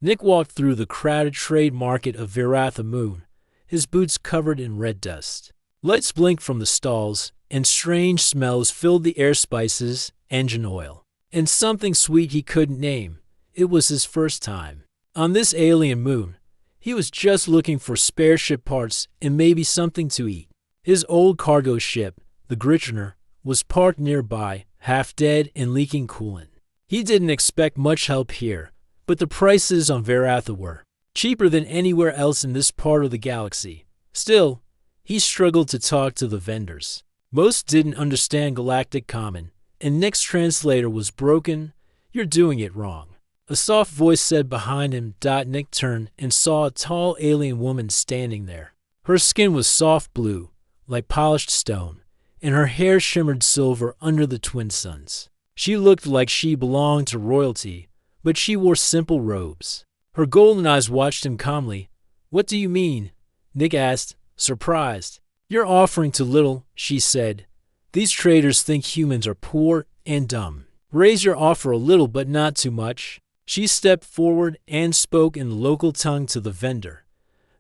Nick walked through the crowded trade market of Veratha Moon, his boots covered in red dust. Lights blinked from the stalls, and strange smells filled the air, spices, engine oil, and something sweet he couldn't name. It was his first time on this alien moon. He was just looking for spare ship parts and maybe something to eat. His old cargo ship, the Gritchener, was parked nearby, half dead and leaking coolant. He didn't expect much help here, but the prices on Veratha were cheaper than anywhere else in this part of the galaxy. Still, he struggled to talk to the vendors. Most didn't understand Galactic Common, and Nick's translator was broken. "You're doing it wrong," a soft voice said behind him. Nick turned and saw a tall alien woman standing there. Her skin was soft blue, like polished stone, and her hair shimmered silver under the twin suns. She looked like she belonged to royalty, but she wore simple robes. Her golden eyes watched him calmly. "What do you mean?" Nick asked, surprised. "You're offering too little," she said. "These traders think humans are poor and dumb. Raise your offer a little, but not too much." She stepped forward and spoke in the local tongue to the vendor.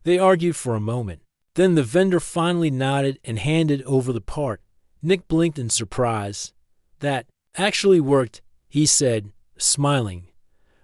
They argued for a moment. Then the vendor finally nodded and handed over the part. Nick blinked in surprise. "That actually worked," he said, smiling.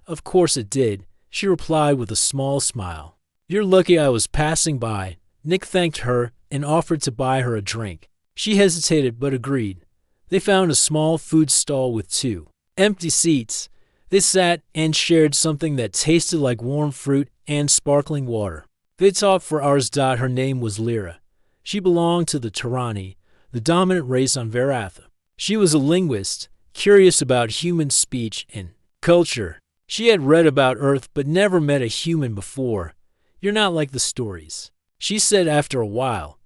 "Of course it did," she replied with a small smile. "You're lucky I was passing by." Nick thanked her and offered to buy her a drink. She hesitated but agreed. They found a small food stall with 2 empty seats. They sat and shared something that tasted like warm fruit and sparkling water. They talked for hours. Her name was Lyra. She belonged to the Tyranni, the dominant race on Veratha. She was a linguist, curious about human speech and culture. She had read about Earth but never met a human before. "You're not like the stories," she said after a while.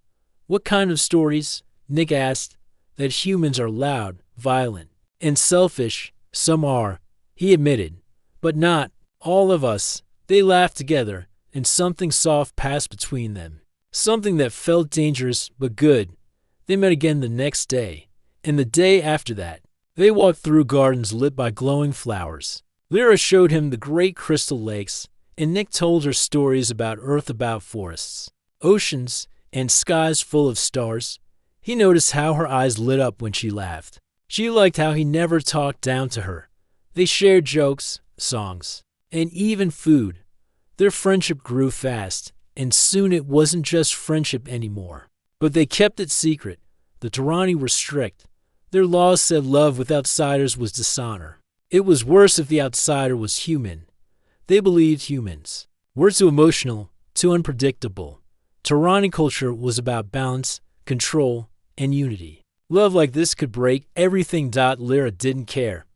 "What kind of stories?" Nick asked. "That humans are loud, violent, and selfish. Some are," he admitted, "but not all of us." They laughed together, and something soft passed between them. Something that felt dangerous but good. They met again the next day, and the day after that. They walked through gardens lit by glowing flowers. Lyra showed him the great crystal lakes, and Nick told her stories about Earth, about forests, oceans, and skies full of stars. He noticed how her eyes lit up when she laughed. She liked how he never talked down to her. They shared jokes, songs, and even food. Their friendship grew fast, and soon it wasn't just friendship anymore. But they kept it secret. The Tyranni were strict. Their laws said love with outsiders was dishonor. It was worse if the outsider was human. They believed humans were too emotional, too unpredictable. Tyranni culture was about balance, control, and unity. Love like this could break everything. Lyra didn't care.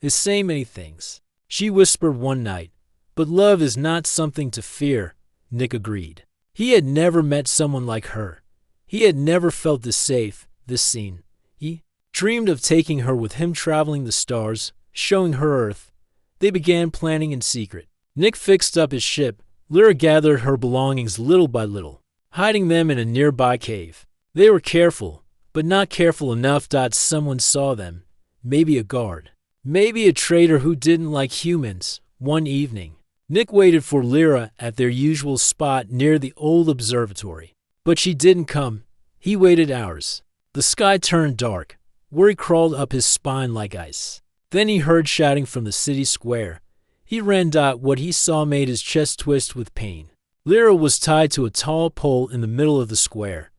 They say many things, she whispered one night. But love is not something to fear, Nick agreed. He had never met someone like her. He had never felt this safe, this seen. He dreamed of taking her with him, traveling the stars, showing her Earth. They began planning in secret. Nick fixed up his ship. Lyra gathered her belongings little by little, hiding them in a nearby cave. They were careful, but not careful enough. Someone saw them. Maybe a guard. Maybe a trader who didn't like humans. One evening, Nick waited for Lyra at their usual spot near the old observatory. But she didn't come. He waited hours. The sky turned dark. Worry crawled up his spine like ice. Then he heard shouting from the city square. He ran. What he saw made his chest twist with pain. Lyra was tied to a tall pole in the middle of the square.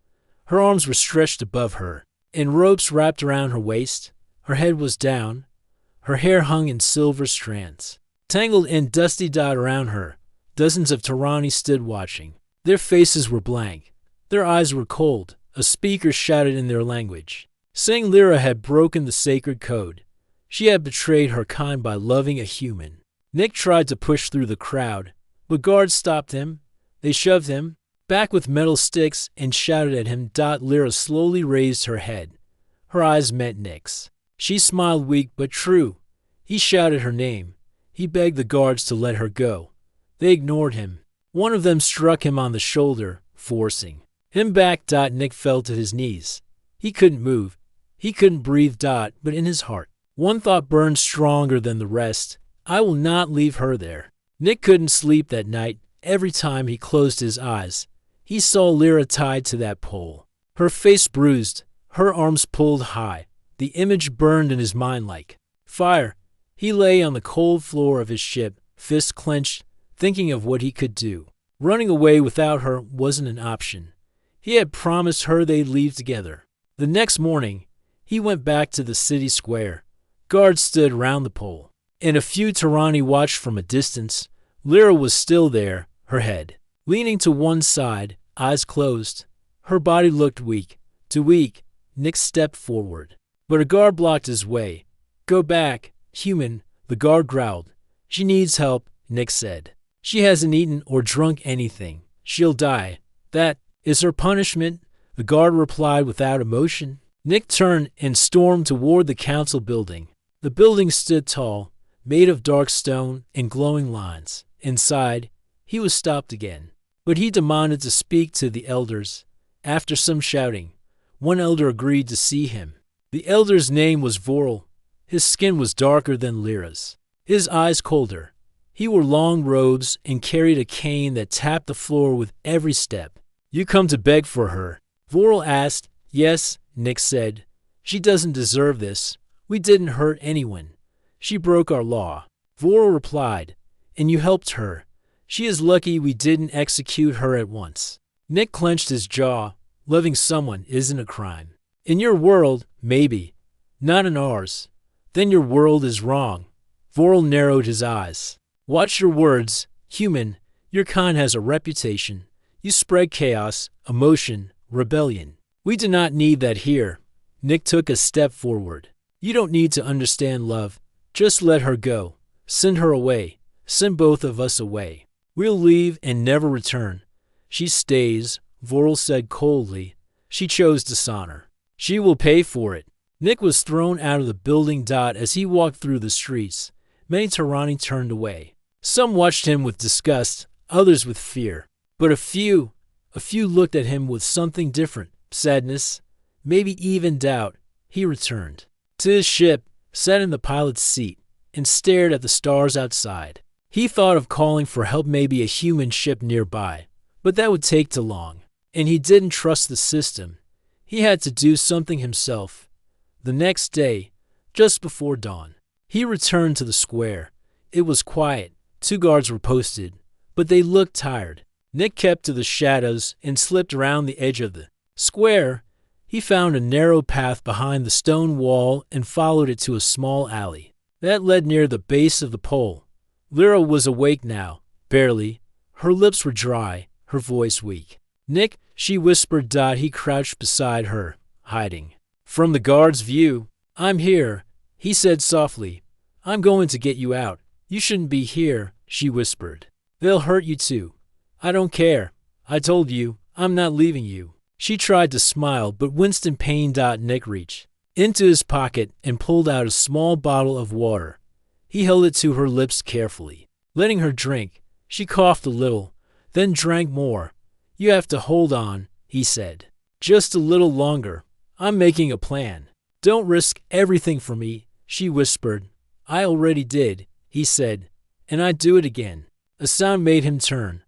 Her arms were stretched above her, and ropes wrapped around her waist. Her head was down. Her hair hung in silver strands, tangled and dusty. Around her, dozens of Tyranni stood watching. Their faces were blank. Their eyes were cold. A speaker shouted in their language, saying Lyra had broken the sacred code. She had betrayed her kind by loving a human. Nick tried to push through the crowd, but guards stopped him. They shoved him back with metal sticks and shouted at him. Lyra slowly raised her head. Her eyes met Nick's. She smiled, weak but true. He shouted her name. He begged the guards to let her go. They ignored him. One of them struck him on the shoulder, forcing him back. Nick fell to his knees. He couldn't move. He couldn't breathe. But in his heart, one thought burned stronger than the rest. I will not leave her there. Nick couldn't sleep that night. Every time he closed his eyes, he saw Lyra tied to that pole. Her face bruised, her arms pulled high. The image burned in his mind like fire. He lay on the cold floor of his ship, fists clenched, thinking of what he could do. Running away without her wasn't an option. He had promised her they'd leave together. The next morning, he went back to the city square. Guards stood round the pole, and a few Tyranni watched from a distance. Lyra was still there, her head leaning to one side, eyes closed. Her body looked weak. Too weak. Nick stepped forward, but a guard blocked his way. "Go back, human," the guard growled. "She needs help," Nick said. "She hasn't eaten or drunk anything. She'll die. That is her punishment," the guard replied without emotion. Nick turned and stormed toward the council building. The building stood tall, made of dark stone and glowing lines. Inside, he was stopped again, but he demanded to speak to the elders. After some shouting, one elder agreed to see him. The elder's name was Vorl. His skin was darker than Lyra's, his eyes colder. He wore long robes and carried a cane that tapped the floor with every step. "You come to beg for her?" Vorl asked. "Yes," Nick said. "She doesn't deserve this. We didn't hurt anyone. She broke our law." Vorl replied. "And you helped her. She is lucky we didn't execute her at once." Nick clenched his jaw. Loving someone isn't a crime. In your world, maybe. Not in ours. Then your world is wrong. Vorl narrowed his eyes. "Watch your words, human. Your kind has a reputation. You spread chaos, emotion, rebellion. We do not need that here." Nick took a step forward. "You don't need to understand love. Just let her go. Send her away. Send both of us away. We'll leave and never return." "She stays," Vorl said coldly. "She chose dishonor. She will pay for it." Nick was thrown out of the building. As he walked through the streets, many Tyranni turned away. Some watched him with disgust, others with fear. But a few looked at him with something different, sadness, maybe even doubt. He returned to his ship, sat in the pilot's seat, and stared at the stars outside. He thought of calling for help, maybe a human ship nearby, but that would take too long. And he didn't trust the system. He had to do something himself. The next day, just before dawn, he returned to the square. It was quiet. 2 guards were posted, but they looked tired. Nick kept to the shadows and slipped around the edge of the square. He found a narrow path behind the stone wall and followed it to a small alley that led near the base of the pole. Lyra was awake now, barely. Her lips were dry, her voice weak. "Nick," she whispered. He crouched beside her, hiding from the guard's view. "I'm here," he said softly. "I'm going to get you out." "You shouldn't be here," she whispered. "They'll hurt you too." "I don't care. I told you, I'm not leaving you." She tried to smile, but winced in pain. Nick reached into his pocket and pulled out a small bottle of water. He held it to her lips carefully, letting her drink. She coughed a little, then drank more. "You have to hold on," he said. "Just a little longer. I'm making a plan." "Don't risk everything for me," she whispered. "I already did," he said, "and I'd do it again." A sound made him turn.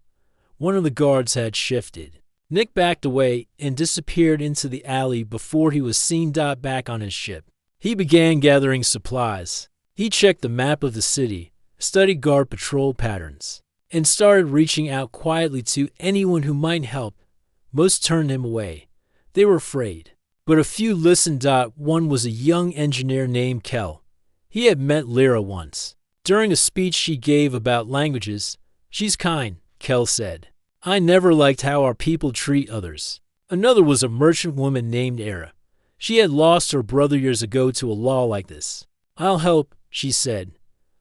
One of the guards had shifted. Nick backed away and disappeared into the alley before he was seen. Back on his ship, he began gathering supplies. He checked the map of the city, studied guard patrol patterns, and started reaching out quietly to anyone who might help. Most turned him away. They were afraid. But a few listened. One was a young engineer named Kel. He had met Lyra once, during a speech she gave about languages. "She's kind," Kel said. "I never liked how our people treat others." Another was a merchant woman named Era. She had lost her brother years ago to a law like this. "I'll help," she said,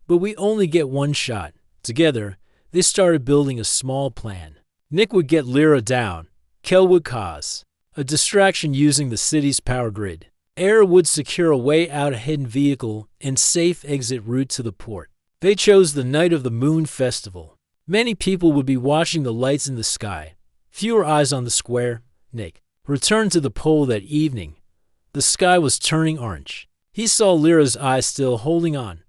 "but we only get one shot." Together, they started building a small plan. Nick would get Lyra down. Kel would cause a distraction using the city's power grid. Era would secure a way out, a hidden vehicle, and safe exit route to the port. They chose the night of the Moon Festival. Many people would be watching the lights in the sky. Fewer eyes on the square. Nick returned to the pole that evening. The sky was turning orange. He saw Lyra's eyes still holding on.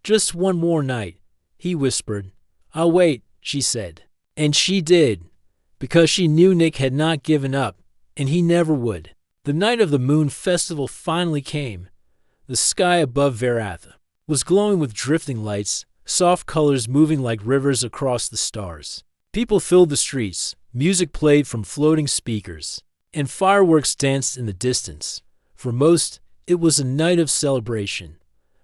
"Just one more night," he whispered. "I'll wait," she said. And she did, because she knew Nick had not given up, and he never would. The night of the Moon Festival finally came. The sky above Veratha was glowing with drifting lights, soft colors moving like rivers across the stars. People filled the streets, music played from floating speakers, and fireworks danced in the distance. For most, it was a night of celebration.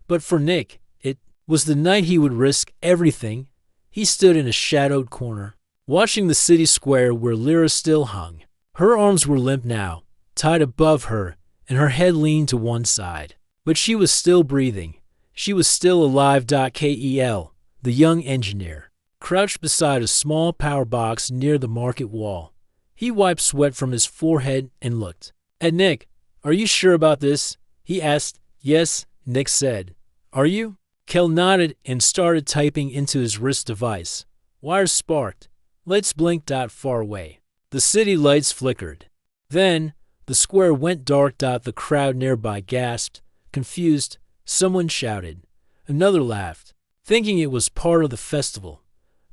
But for Nick, it was the night he would risk everything. He stood in a shadowed corner, watching the city square where Lyra still hung. Her arms were limp now, tied above her, and her head leaned to one side. But she was still breathing. She was still alive. Kel, the young engineer, crouched beside a small power box near the market wall. He wiped sweat from his forehead and looked at Nick. "Are you sure about this?" he asked. "Yes," Nick said. "Are you?" Kel nodded and started typing into his wrist device. Wires sparked. Lights blinked. Far away, the city lights flickered. Then, the square went dark. The crowd nearby gasped. Confused, someone shouted. Another laughed, thinking it was part of the festival.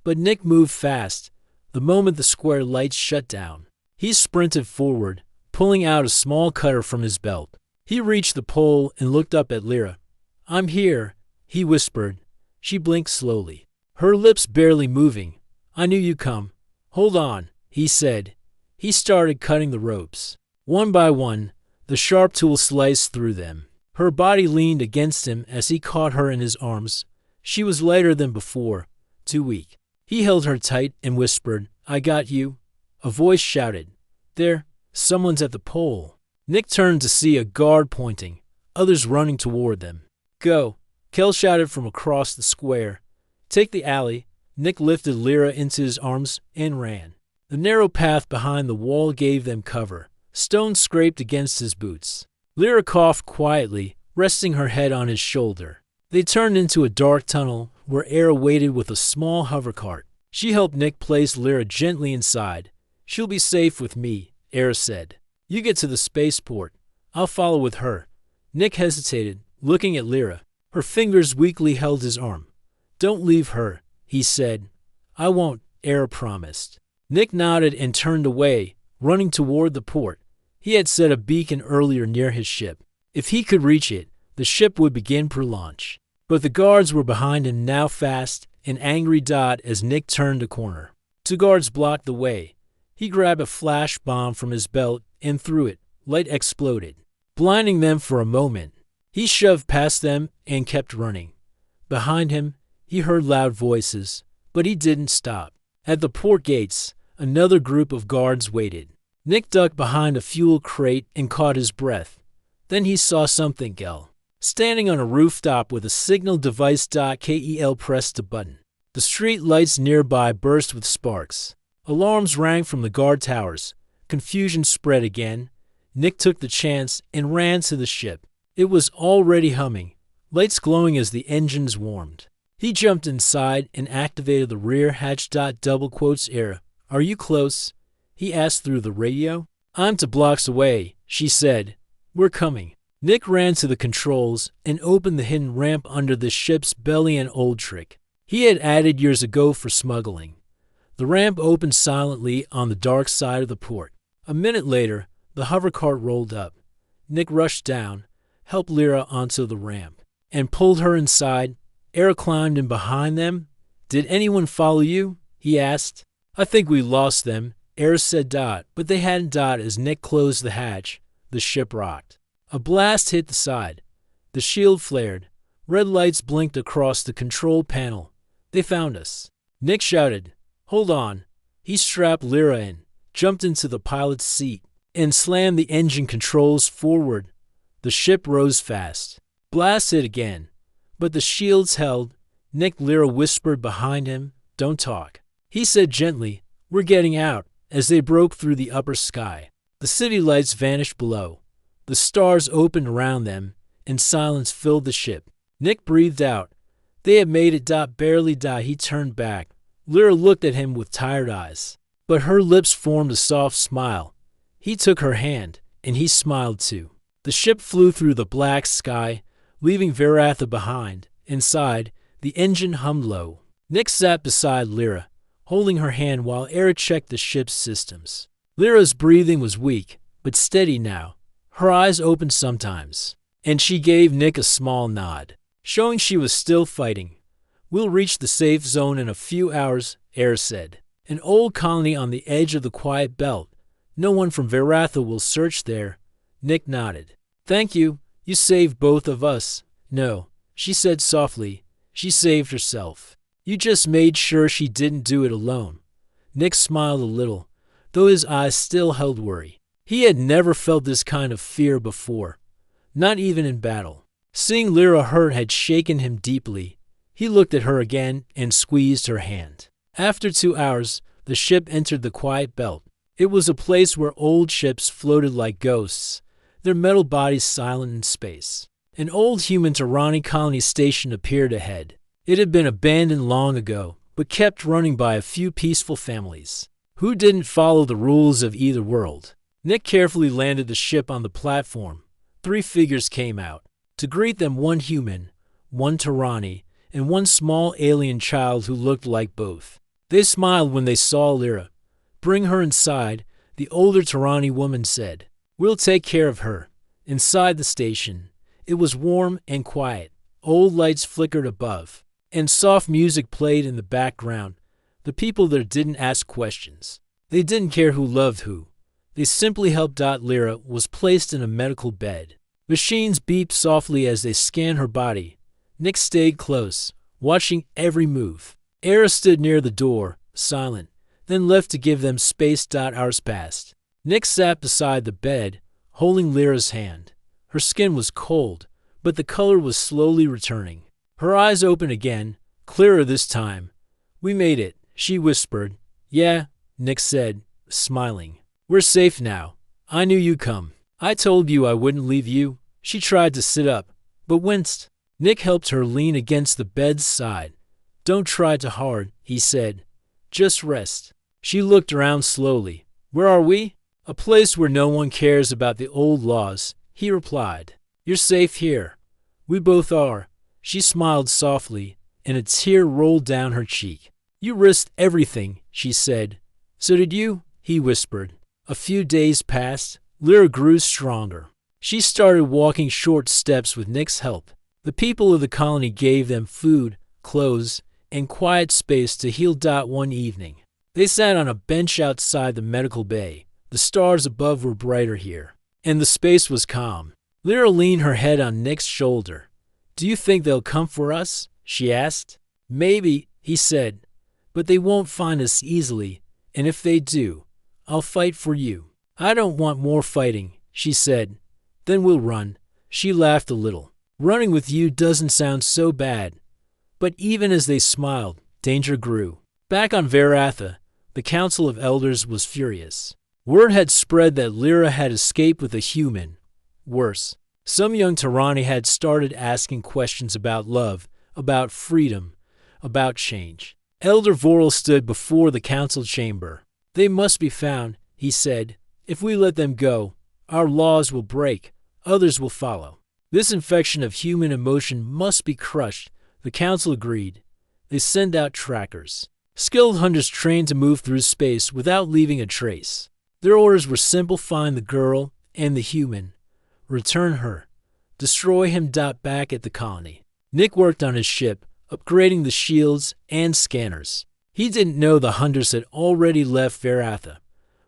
But Nick moved fast. The moment the square lights shut down, he sprinted forward, pulling out a small cutter from his belt. He reached the pole and looked up at Lyra. "I'm here," he whispered. She blinked slowly, her lips barely moving. "I knew you'd come. Hold on," he said. He started cutting the ropes. One by one, the sharp tool sliced through them. Her body leaned against him as he caught her in his arms. She was lighter than before, too weak. He held her tight and whispered, "I got you." A voice shouted, "There, someone's at the pole." Nick turned to see a guard pointing, others running toward them. "Go," Kel shouted from across the square. "Take the alley." Nick lifted Lyra into his arms and ran. The narrow path behind the wall gave them cover. Stones scraped against his boots. Lyra coughed quietly, resting her head on his shoulder. They turned into a dark tunnel where Era waited with a small hovercart. She helped Nick place Lyra gently inside. "She'll be safe with me," Era said. "You get to the spaceport. I'll follow with her." Nick hesitated, looking at Lyra. Her fingers weakly held his arm. "Don't leave her," he said. "I won't," Era promised. Nick nodded and turned away, running toward the port. He had set a beacon earlier near his ship. If he could reach it, the ship would begin pre-launch. But the guards were behind him now, fast and angry. As Nick turned a corner, two guards blocked the way. He grabbed a flash bomb from his belt and threw it. Light exploded, blinding them for a moment. He shoved past them and kept running. Behind him, he heard loud voices, but he didn't stop. At the port gates, another group of guards waited. Nick ducked behind a fuel crate and caught his breath. Then he saw something else. Standing on a rooftop with a signal device. Kel pressed a button. The street lights nearby burst with sparks. Alarms rang from the guard towers. Confusion spread again. Nick took the chance and ran to the ship. It was already humming, lights glowing as the engines warmed. He jumped inside and activated the rear hatch. Era, "Are you close?" he asked through the radio. "I'm 2 blocks away," she said. "We're coming." Nick ran to the controls and opened the hidden ramp under the ship's belly, an old trick he had added years ago for smuggling. The ramp opened silently on the dark side of the port. A minute later, the hovercart rolled up. Nick rushed down, helped Lyra onto the ramp, and pulled her inside. Era climbed in behind them. "Did anyone follow you?" he asked. "I think we lost them," Era said. But they hadn't. As Nick closed the hatch, the ship rocked. A blast hit the side. The shield flared. Red lights blinked across the control panel. "They found us," Nick shouted. "Hold on." He strapped Lyra in, jumped into the pilot's seat, and slammed the engine controls forward. The ship rose fast. Blast hit again, but the shields held. Nick, Lyra whispered behind him, "Don't talk," he said gently. "We're getting out." As they broke through the upper sky, the city lights vanished below. The stars opened around them, and silence filled the ship. Nick breathed out. They had made it. Barely. He turned back. Lyra looked at him with tired eyes, but her lips formed a soft smile. He took her hand, and he smiled too. The ship flew through the black sky, leaving Veratha behind. Inside, the engine hummed low. Nick sat beside Lyra, holding her hand while Era checked the ship's systems. Lyra's breathing was weak, but steady now. Her eyes opened sometimes, and she gave Nick a small nod, showing she was still fighting. "We'll reach the safe zone in a few hours," Era said. "An old colony on the edge of the quiet belt. No one from Veratha will search there." Nick nodded. "Thank you. You saved both of us." "No," she said softly. "She saved herself. You just made sure she didn't do it alone." Nick smiled a little, though his eyes still held worry. He had never felt this kind of fear before, not even in battle. Seeing Lyra hurt had shaken him deeply. He looked at her again and squeezed her hand. After 2 hours, the ship entered the quiet belt. It was a place where old ships floated like ghosts, their metal bodies silent in space. An old human Tarani colony station appeared ahead. It had been abandoned long ago, but kept running by a few peaceful families who didn't follow the rules of either world. Nick carefully landed the ship on the platform. 3 figures came out. To greet them, 1 human, 1 Tarani, and 1 small alien child who looked like both. They smiled when they saw Lyra. "Bring her inside," the older Tarani woman said. "We'll take care of her." Inside the station, it was warm and quiet. Old lights flickered above, and soft music played in the background. The people there didn't ask questions. They didn't care who loved who. They simply helped out. Lyra was placed in a medical bed. Machines beeped softly as they scanned her body. Nick stayed close, watching every move. Era stood near the door, silent, then left to give them space. Hours passed. Nick sat beside the bed, holding Lyra's hand. Her skin was cold, but the color was slowly returning. Her eyes opened again, clearer this time. "We made it," she whispered. "Yeah," Nick said, smiling. "We're safe now. I knew you'd come. I told you I wouldn't leave you." She tried to sit up, but winced. Nick helped her lean against the bed's side. "Don't try too hard," he said. "Just rest." She looked around slowly. "Where are we?" "A place where no one cares about the old laws," he replied. "You're safe here." "We both are." She smiled softly, and a tear rolled down her cheek. "You risked everything," she said. "So did you," he whispered. A few days passed. Lyra grew stronger. She started walking short steps with Nick's help. The people of the colony gave them food, clothes, and quiet space to heal. One evening, they sat on a bench outside the medical bay. The stars above were brighter here, and the space was calm. Lyra leaned her head on Nick's shoulder. "Do you think they'll come for us?" she asked. "Maybe," he said, "but they won't find us easily, and if they do, I'll fight for you." "I don't want more fighting," she said. "Then we'll run." She laughed a little. "Running with you doesn't sound so bad." But even as they smiled, danger grew. Back on Veratha, the Council of Elders was furious. Word had spread that Lyra had escaped with a human. Worse, some young Tarani had started asking questions about love, about freedom, about change. Elder Voral stood before the council chamber. "They must be found," he said. "If we let them go, our laws will break. Others will follow. This infection of human emotion must be crushed." The council agreed. They sent out trackers, skilled hunters trained to move through space without leaving a trace. Their orders were simple: find the girl and the human. Return her. Destroy him. Back at the colony, Nick worked on his ship, upgrading the shields and scanners. He didn't know the hunters had already left Veratha,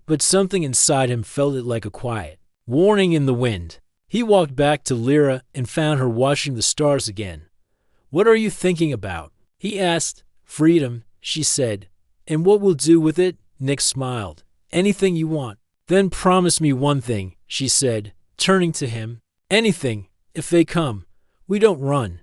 but something inside him felt it like a quiet warning in the wind. He walked back to Lyra and found her watching the stars again. "What are you thinking about?" he asked. "Freedom," she said. "And what we'll do with it?" Nick smiled. "Anything you want." "Then promise me one thing," she said, turning to him. "Anything, if they come. We don't run.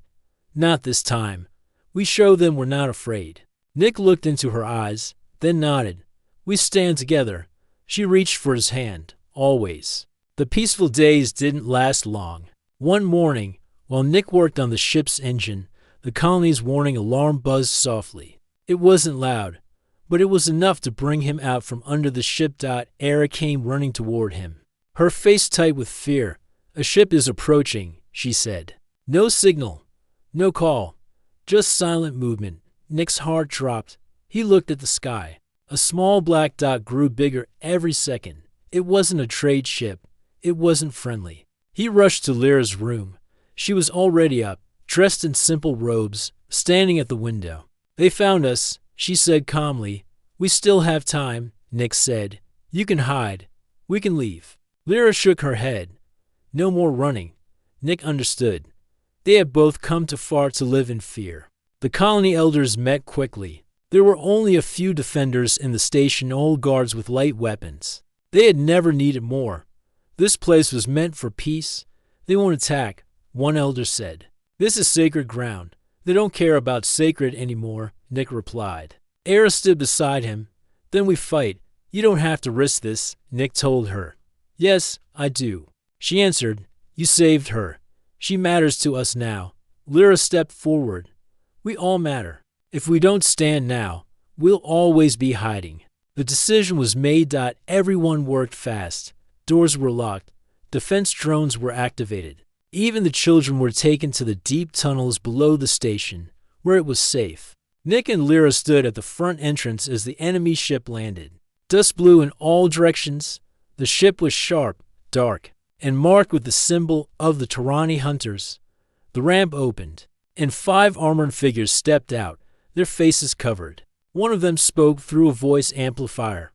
Not this time. We show them we're not afraid." Nick looked into her eyes, then nodded. "We stand together." She reached for his hand, always. The peaceful days didn't last long. One morning, while Nick worked on the ship's engine, the colony's warning alarm buzzed softly. It wasn't loud, but it was enough to bring him out from under the ship. Era came running toward him, her face tight with fear. "A ship is approaching," she said. "No signal, no call, just silent movement." Nick's heart dropped. He looked at the sky. A small black dot grew bigger every second. It wasn't a trade ship. It wasn't friendly. He rushed to Lyra's room. She was already up, dressed in simple robes, standing at the window. "They found us," she said calmly. "We still have time," Nick said. "You can hide. We can leave." Lyra shook her head. "No more running." Nick understood. They had both come too far to live in fear. The colony elders met quickly. There were only a few defenders in the station, old guards with light weapons. They had never needed more. This place was meant for peace. "They won't attack," one elder said. "This is sacred ground. They don't care about sacred anymore," Nick replied. Era stood beside him. "Then we fight. You don't have to risk this," Nick told her. "Yes, I do," she answered. "You saved her. She matters to us now." Lyra stepped forward. "We all matter. If we don't stand now, we'll always be hiding." The decision was made. Everyone worked fast. Doors were locked. Defense drones were activated. Even the children were taken to the deep tunnels below the station, where it was safe. Nick and Lyra stood at the front entrance as the enemy ship landed. Dust blew in all directions. The ship was sharp, dark, and marked with the symbol of the Tyranny Hunters. The ramp opened, and 5 armored figures stepped out, their faces covered. One of them spoke through a voice amplifier.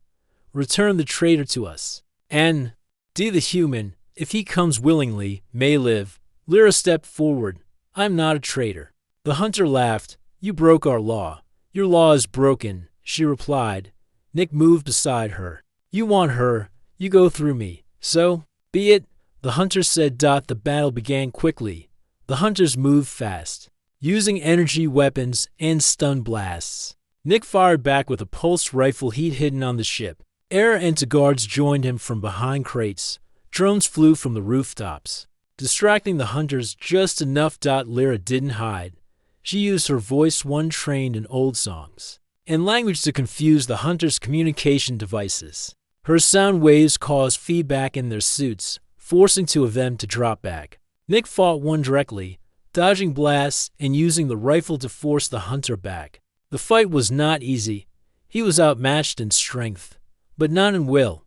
"Return the traitor to us. And the human, if he comes willingly, may live." Lyra stepped forward. "I'm not a traitor." The hunter laughed. "You broke our law. Your law is broken," she replied. Nick moved beside her. "You want her. You go through me. So, be it," the hunter said. The battle began quickly. The hunters moved fast, using energy weapons and stun blasts. Nick fired back with a pulse rifle he'd hidden on the ship. Era and 2 guards joined him from behind crates. Drones flew from the rooftops, distracting the hunters just enough. Lyra didn't hide. She used her voice, one trained in old songs, and language to confuse the hunters' communication devices. Her sound waves caused feedback in their suits, forcing 2 of them to drop back. Nick fought one directly, dodging blasts and using the rifle to force the hunter back. The fight was not easy. He was outmatched in strength, but not in will.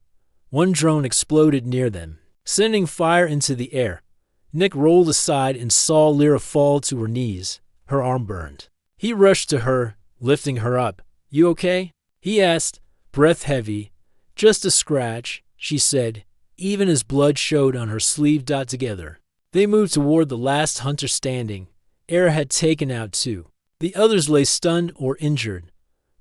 One drone exploded near them, sending fire into the air. Nick rolled aside and saw Lyra fall to her knees. Her arm burned. He rushed to her, lifting her up. "You okay?" he asked, breath heavy. "Just a scratch," she said, even as blood showed on her sleeve. Together, they moved toward the last hunter standing. Era had taken out 2. The others lay stunned or injured.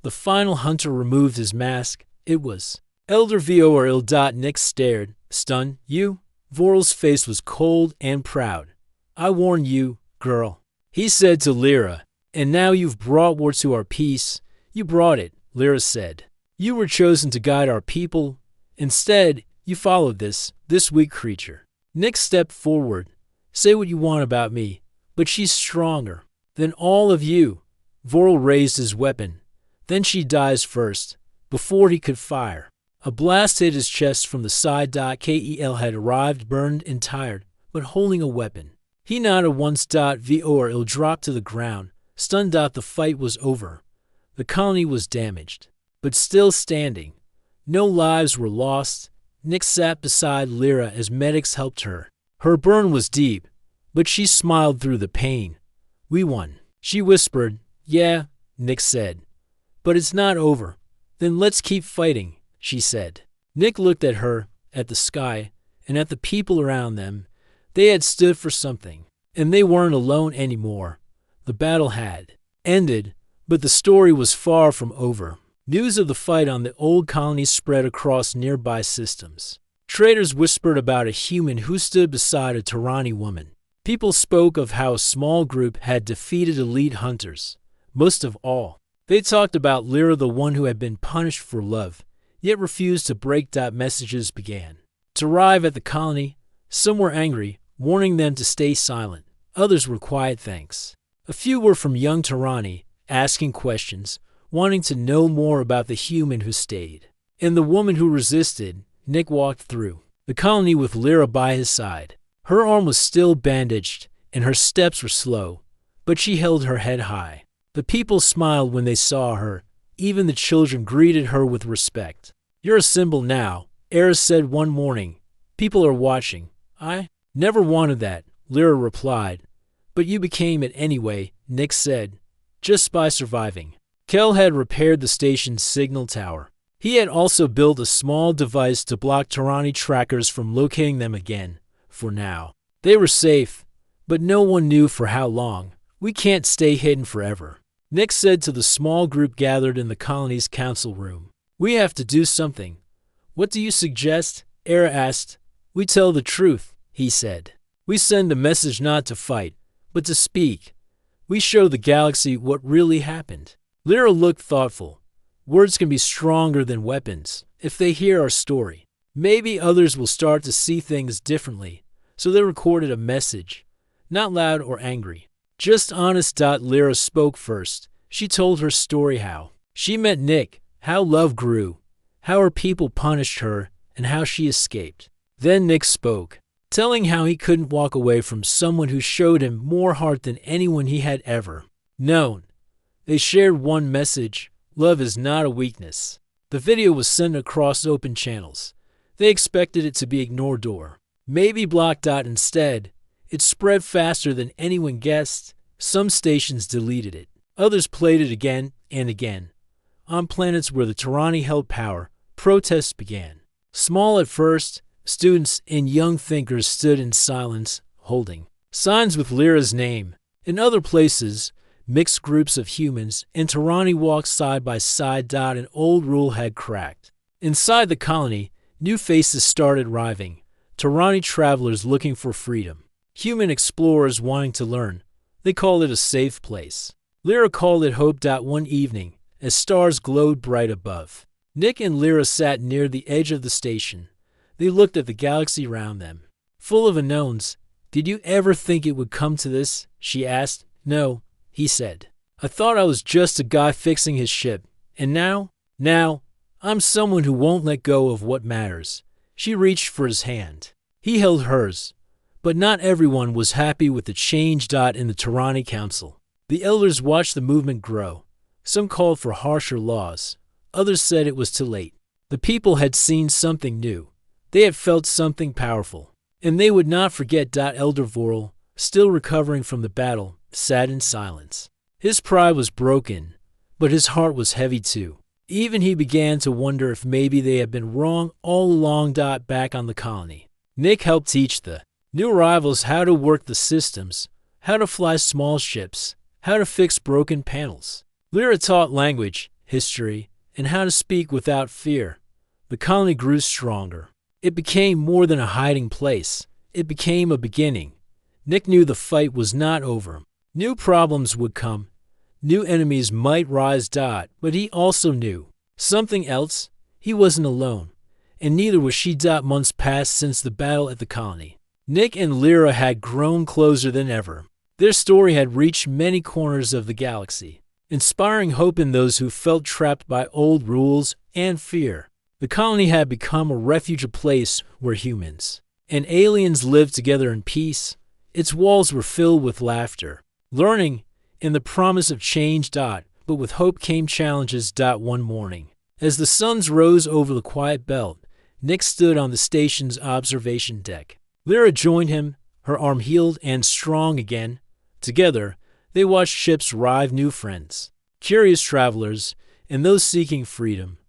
The final hunter removed his mask. It was Elder Vor. Nick stared, stunned. "You?" Voral's face was cold and proud. "I warned you, girl," he said to Lyra. "And now you've brought war to our peace." "You brought it," Lyra said. "You were chosen to guide our people. Instead, you followed this weak creature." Nick stepped forward. "Say what you want about me, but she's stronger than all of you." Voral raised his weapon. "Then she dies first, before he could fire." A blast hit his chest from the side. Kel had arrived, burned and tired, but holding a weapon. He nodded once. Vor dropped to the ground, stunned. The fight was over. The colony was damaged, but still standing. No lives were lost. Nick sat beside Lyra as medics helped her. Her burn was deep, but she smiled through the pain. "We won," she whispered. "Yeah," Nick said. "But it's not over." "Then let's keep fighting," she said. Nick looked at her, at the sky, and at the people around them. They had stood for something, and they weren't alone anymore. The battle had ended, but the story was far from over. News of the fight on the old colony spread across nearby systems. Traders whispered about a human who stood beside a Tyranny woman. People spoke of how a small group had defeated elite hunters. Most of all, they talked about Lyra, the one who had been punished for love, yet refused to break. Messages began to arrive at the colony. Some were angry, warning them to stay silent. Others were quiet thanks. A few were from young Tyranny, asking questions, wanting to know more about the human who stayed. And the woman who resisted. Nick walked through the colony with Lyra by his side. Her arm was still bandaged, and her steps were slow, but she held her head high. The people smiled when they saw her. Even the children greeted her with respect. "You're a symbol now," Era said one morning. "People are watching." "I never wanted that," Lyra replied. "But you became it anyway," Nick said, "just by surviving." Kel had repaired the station's signal tower. He had also built a small device to block Tyranni trackers from locating them again. For now, they were safe, but no one knew for how long. "We can't stay hidden forever," Nick said to the small group gathered in the colony's council room. "We have to do something." "What do you suggest?" Era asked. "We tell the truth," he said. "We send a message not to fight, but to speak. We show the galaxy what really happened." Lyra looked thoughtful. "Words can be stronger than weapons if they hear our story. Maybe others will start to see things differently." So they recorded a message, not loud or angry, just honest. Lyra spoke first. She told her story, how she met Nick, how love grew, how her people punished her, and how she escaped. Then Nick spoke, telling how he couldn't walk away from someone who showed him more heart than anyone he had ever known. They shared one message: love is not a weakness. The video was sent across open channels. They expected it to be ignored or maybe blocked. Instead, it spread faster than anyone guessed. Some stations deleted it. Others played it again and again. On planets where the Tyranni held power, protests began. Small at first, students and young thinkers stood in silence, holding signs with Lyra's name. In other places, mixed groups of humans and Tyranni walked side by side. An old rule had cracked. Inside the colony, new faces started arriving. Tyranni travelers looking for freedom. Human explorers wanting to learn. They called it a safe place. Lyra called it hope. One evening, as stars glowed bright above, Nick and Lyra sat near the edge of the station. They looked at the galaxy around them, full of unknowns. "Did you ever think it would come to this?" she asked. "No," he said. "I thought I was just a guy fixing his ship. And now, I'm someone who won't let go of what matters." She reached for his hand. He held hers. But not everyone was happy with the change. In the Tyranni Council, the elders watched the movement grow. Some called for harsher laws. Others said it was too late. The people had seen something new. They had felt something powerful. And they would not forget. Elder Vorel, still recovering from the battle, sat in silence. His pride was broken, but his heart was heavy too. Even he began to wonder if maybe they had been wrong all along. Back on the colony, Nick helped teach the new arrivals how to work the systems, how to fly small ships, how to fix broken panels. Lyra taught language, history, and how to speak without fear. The colony grew stronger. It became more than a hiding place. It became a beginning. Nick knew the fight was not over. New problems would come. New enemies might rise. But he also knew something else. He wasn't alone. And neither was she. Months passed since the battle at the colony. Nick and Lyra had grown closer than ever. Their story had reached many corners of the galaxy, inspiring hope in those who felt trapped by old rules and fear. The colony had become a refuge, a place where humans and aliens lived together in peace. Its walls were filled with laughter, learning, and the promise of change. But with hope came challenges. One morning, as the suns rose over the quiet belt, Nick stood on the station's observation deck. Lyra joined him, her arm healed and strong again. Together, they watched ships arrive, new friends, curious travelers, and those seeking freedom.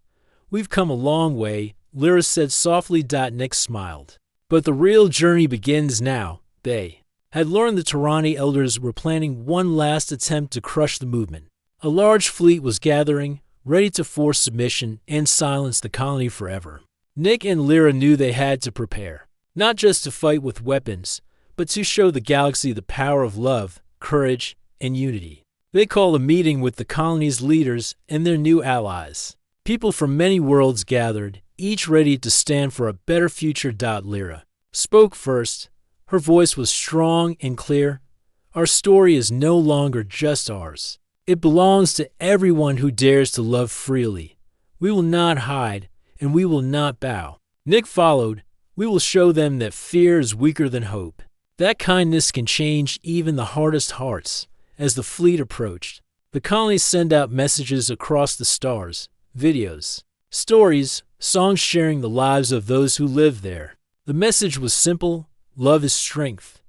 "We've come a long way," Lyra said softly. Nick smiled. "But the real journey begins now." They had learned the Tyranni elders were planning one last attempt to crush the movement. A large fleet was gathering, ready to force submission and silence the colony forever. Nick and Lyra knew they had to prepare, not just to fight with weapons, but to show the galaxy the power of love, courage, and unity. They called a meeting with the colony's leaders and their new allies. People from many worlds gathered, each ready to stand for a better future. Lyra spoke first. Her voice was strong and clear. "Our story is no longer just ours. It belongs to everyone who dares to love freely. We will not hide, and we will not bow." Nick followed. "We will show them that fear is weaker than hope, that kindness can change even the hardest hearts." As the fleet approached, The colonies send out messages across the stars, videos, stories, songs sharing the lives of those who live there. The message was simple: love is strength.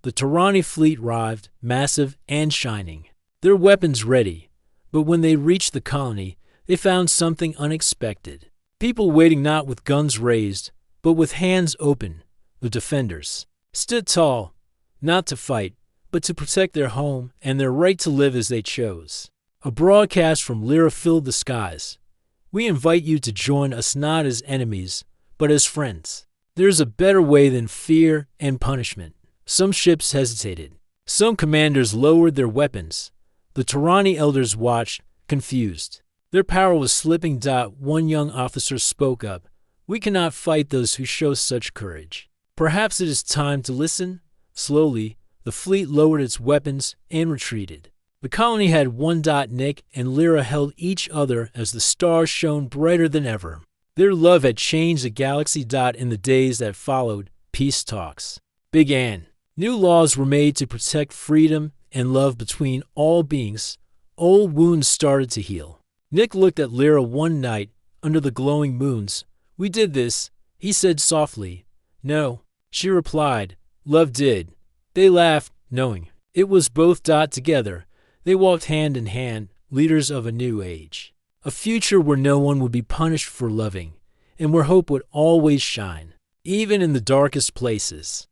The Tarani fleet arrived, massive and shining, their weapons ready. But when they reached the colony, they found something unexpected. People waiting not with guns raised, but with hands open. The defenders stood tall, not to fight, but to protect their home and their right to live as they chose. A broadcast from Lyra filled the skies. We invite you to join us not as enemies, but as friends. There's a better way than fear and punishment. Some ships hesitated. Some commanders lowered their weapons. The Tarani elders watched, confused. Their power was slipping. One young officer spoke up. We cannot fight those who show such courage. Perhaps it is time to listen. Slowly, the fleet lowered its weapons and retreated. The colony had one. Nick and Lyra held each other as the stars shone brighter than ever. Their love had changed the galaxy. In the days that followed, peace talks began. New laws were made to protect freedom and love between all beings. Old wounds started to heal. Nick looked at Lyra one night under the glowing moons. We did this, he said softly. No, she replied. Love did. They laughed, knowing it was both. Together, they walked hand in hand, leaders of a new age. A future where no one would be punished for loving, and where hope would always shine, even in the darkest places.